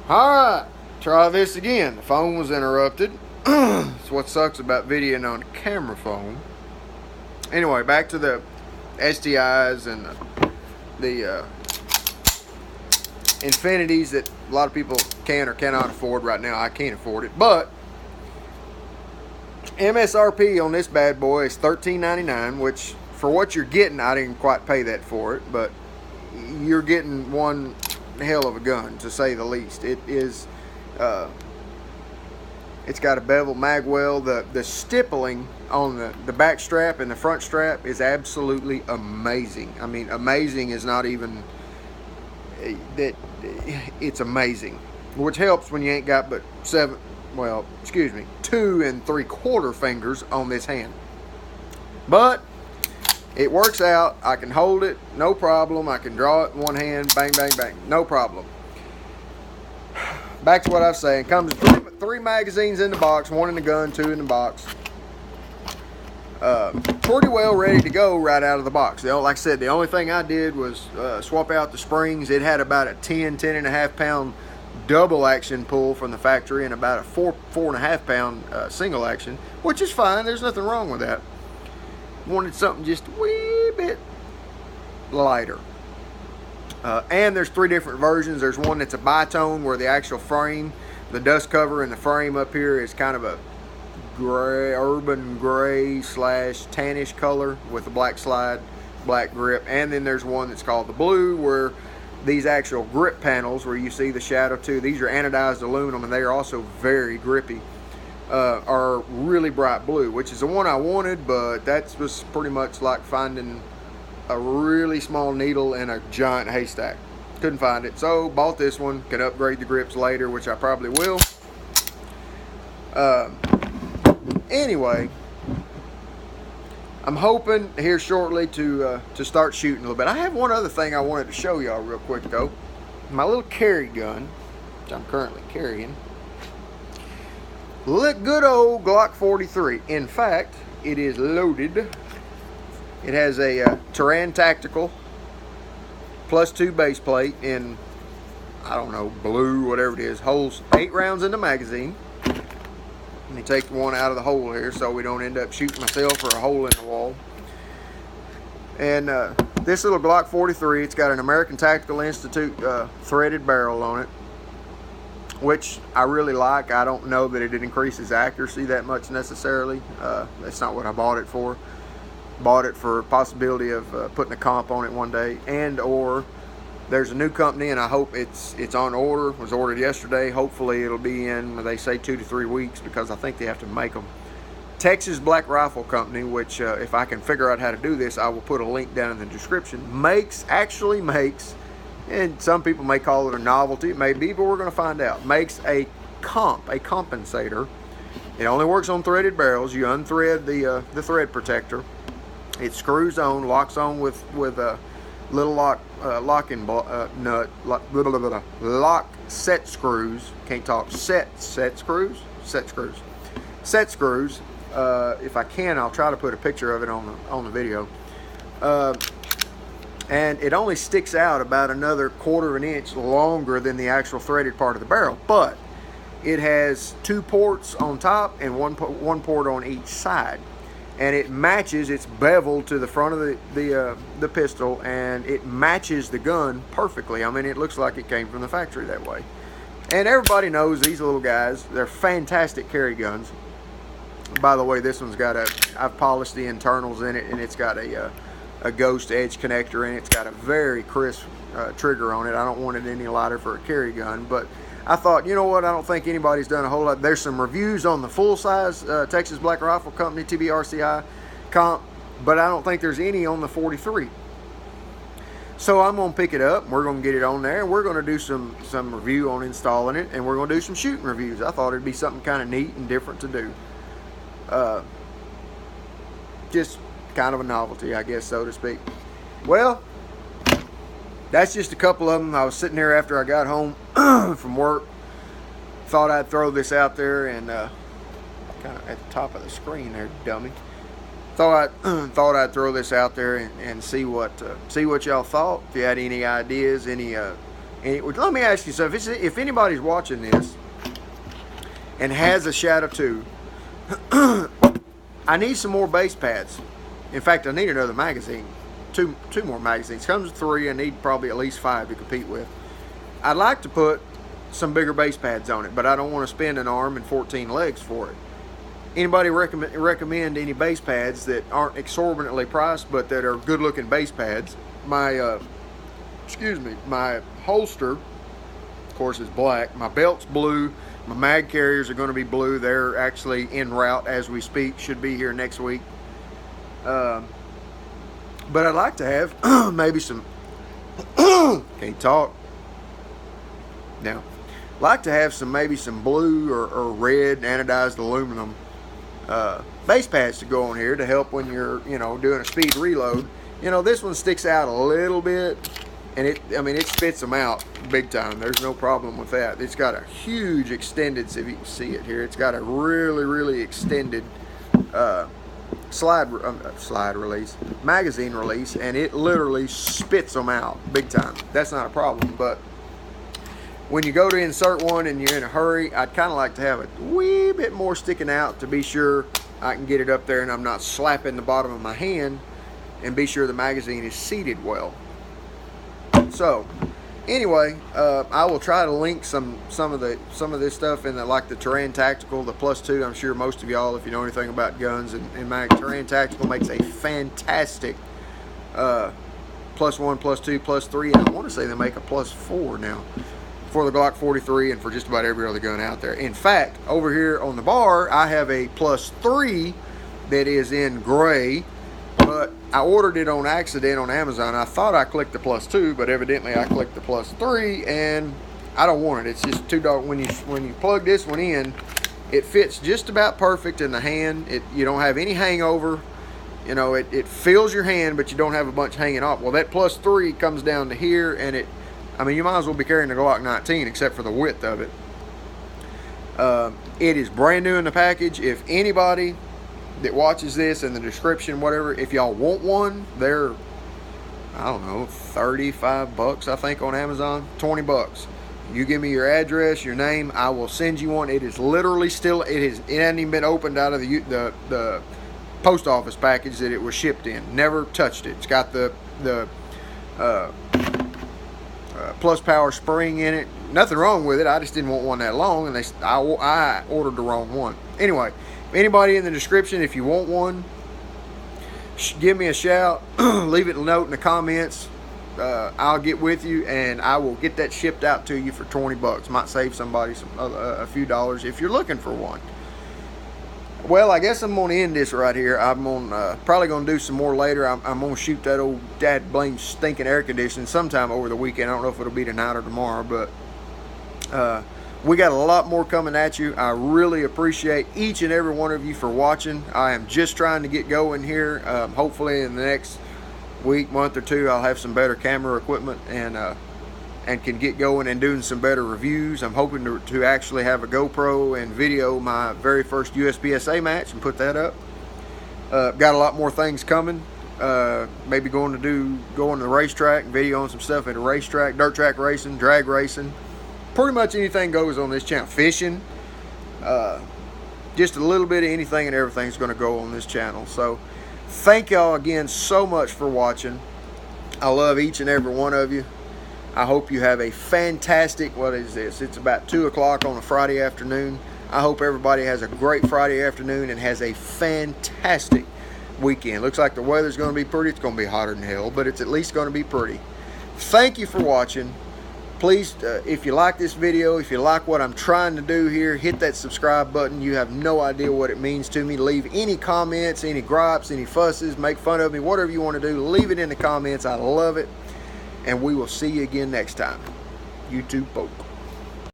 Alright, try this again. The phone was interrupted. That's what sucks about videoing on a camera phone. Anyway, back to the STIs and the infinities that a lot of people can or cannot afford right now. I can't afford it. But MSRP on this bad boy is $13.99, which for what you're getting, I didn't quite pay that for it, but you're getting one hell of a gun, to say the least. It is it's got a bevel mag well. The stippling on the back strap and the front strap is absolutely amazing. I mean, amazing is not even that. It's amazing, which helps when you ain't got but 2 3/4 fingers on this hand. But it works out. I can hold it, no problem. I can draw it in one hand, bang, bang, bang, no problem. Back to what I was saying. Comes with three magazines in the box, one in the gun, two in the box. Pretty well ready to go right out of the box. Like I said, the only thing I did was swap out the springs. It had about a 10.5 pound double action pull from the factory and about a 4.5 pound single action, which is fine. There's nothing wrong with that. Wanted something just a wee bit lighter. And there's 3 different versions. There's one that's a bitone, where the actual frame, the dust cover and the frame up here is kind of a gray, urban gray / tannish color with a black slide, black grip. And then there's one that's called the blue, where these actual grip panels, where you see the shadow too, these are anodized aluminum and they are also very grippy, are really bright blue, which is the one I wanted, but that was pretty much like finding a really small needle in a giant haystack. Couldn't find it, so bought this one. Can upgrade the grips later, which I probably will. Anyway, I'm hoping here shortly to start shooting a little bit. I have one other thing I wanted to show y'all real quick though. My little carry gun, which I'm currently carrying. Good old Glock 43. In fact, it is loaded. It has a Terran Tactical +2 base plate in, I don't know, blue, whatever it is. Holds 8 rounds in the magazine. Let me take one out of the hole here so we don't end up shooting myself or a hole in the wall. And this little Glock 43, it's got an American Tactical Institute threaded barrel on it, which I really like. I don't know that it increases accuracy that much necessarily. That's not what I bought it for. Bought it for possibility of putting a comp on it one day, and or there's a new company and I hope it's on order. It was ordered yesterday. Hopefully it'll be in, they say 2 to 3 weeks, because I think they have to make them. Texas Black Rifle Company, which if I can figure out how to do this, I will put a link down in the description, actually makes, and some people may call it a novelty, it may be, but we're going to find out, makes a compensator. It only works on threaded barrels. You unthread the thread protector. It screws on, locks on with a little locking nut, lock set screws. Can't talk. Set screws. If I can, I'll try to put a picture of it on the video. And it only sticks out about another 1/4 of an inch longer than the actual threaded part of the barrel, but it has 2 ports on top and one port on each side. And it matches, it's beveled to the front of the pistol, and it matches the gun perfectly. I mean, it looks like it came from the factory that way. And everybody knows these little guys, they're fantastic carry guns. By the way, this one's got I've polished the internals in it, and it's got a ghost edge connector in it. It's got a very crisp trigger on it. I don't want it any lighter for a carry gun, but I thought, you know what, I don't think anybody's done a whole lot. There's some reviews on the full-size Texas Black Rifle Company TBRCI comp, but I don't think there's any on the 43. So I'm going to pick it up, we're going to get it on there, and we're going to do some review on installing it, and we're going to do some shooting reviews. I thought it'd be something kind of neat and different to do. Just kind of a novelty, I guess, so to speak. Well, that's just a couple of them. I was sitting there after I got home from work. Thought I'd throw this out there, and kind of at the top of the screen there, dummy. Thought I'd throw this out there and see what y'all thought. If you had any ideas, any And let me ask you something. If anybody's watching this and has a Shadow 2, I need some more base pads. In fact, I need another magazine. Two more magazines. Comes with 3. I need probably at least 5 to compete with. I'd like to put some bigger base pads on it, but I don't want to spend an arm and 14 legs for it. Anybody recommend any base pads that aren't exorbitantly priced but that are good looking base pads? My my holster, of course, is black. My belt's blue. My mag carriers are going to be blue. They're actually en route as we speak. Should be here next week. But I'd like to have maybe some can't talk now. Like to have maybe some blue or red anodized aluminum base pads to go on here to help when you're doing a speed reload. This one sticks out a little bit, and it spits them out big time. There's no problem with that. It's got a huge extended, if you can see it here, it's got a really extended magazine release, and it literally spits them out big time. That's not a problem, but when you go to insert one and you're in a hurry, I'd kind of like to have a wee bit more sticking out to be sure I can get it up there and I'm not slapping the bottom of my hand, and be sure the magazine is seated well. So anyway, I will try to link some of this stuff in like the Terran Tactical, the +2. I'm sure most of y'all, if you know anything about guns and mag, Terran Tactical makes a fantastic +1, +2, +3, and I want to say they make a +4 now for the Glock 43 and for just about every other gun out there. In fact, over here on the bar, I have a +3 that is in gray, but I ordered it on accident on Amazon. I thought I clicked the +2, but evidently I clicked the +3, and I don't want it. It's just too dark. When you plug this one in, it fits just about perfect in the hand. You don't have any hangover. It fills your hand, but you don't have a bunch hanging off. Well, that +3 comes down to here, and you might as well be carrying the Glock 19 except for the width of it. It is brand new in the package. If anybody that watches this in the description, whatever, if y'all want one, they're, I don't know, 35 bucks, I think, on Amazon, 20 bucks. You give me your address, your name, I will send you one. It is literally still, it hasn't even been opened out of the post office package that it was shipped in. Never touched it. It's got the plus power spring in it. Nothing wrong with it. I just didn't want one that long, and I ordered the wrong one. Anyway, anybody in the description, if you want one, give me a shout. Leave it a note in the comments. I'll get with you, and I will get that shipped out to you for 20 bucks. Might save somebody a few dollars if you're looking for one. Well, I guess I'm going to end this right here. I'm probably going to do some more later. I'm going to shoot that old dad blame stinking air conditioning sometime over the weekend. I don't know if it'll be tonight or tomorrow, but we got a lot more coming at you. I really appreciate each and every one of you for watching. I am just trying to get going here. Hopefully in the next week, month or two, I'll have some better camera equipment and can get going and doing some better reviews. I'm hoping to actually have a GoPro and video my very first USPSA match and put that up. Got a lot more things coming. Maybe going to the racetrack, video on some stuff at a racetrack, dirt track racing, drag racing. Pretty much anything goes on this channel. Fishing. Just a little bit of anything and everything's going to go on this channel. So thank y'all again so much for watching. I love each and every one of you. I hope you have a fantastic, what is this? It's about 2 o'clock on a Friday afternoon. I hope everybody has a great Friday afternoon and has a fantastic weekend. Looks like the weather's going to be pretty. It's going to be hotter than hell, but it's at least going to be pretty. Thank you for watching. Please, if you like this video, if you like what I'm trying to do here, hit that subscribe button. You have no idea what it means to me. Leave any comments, any gripes, any fusses, make fun of me, whatever you want to do. Leave it in the comments. I love it. And we will see you again next time. YouTube folk.